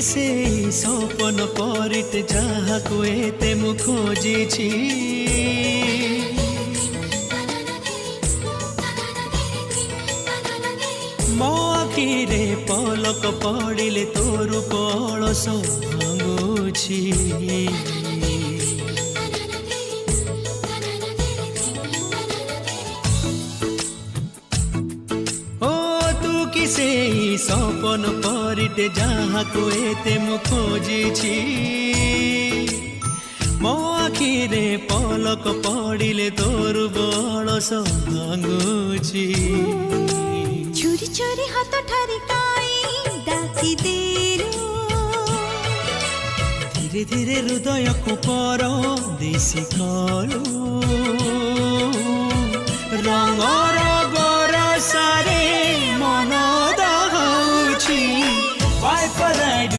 से सपन परिते जहाँको एते मु खोजिछि मो आखिरे पलक पड़िले तोर कलस भांगुछि से सपन परिते जहाँको एते मु खोजिछि मो आखिरे पलक पड़िले तोर बलस भांगुछि चोरी चोरी हाथ ठरिकाई डाकी देलु धीरे धीरे हृदय को पर देसी कलु रंगर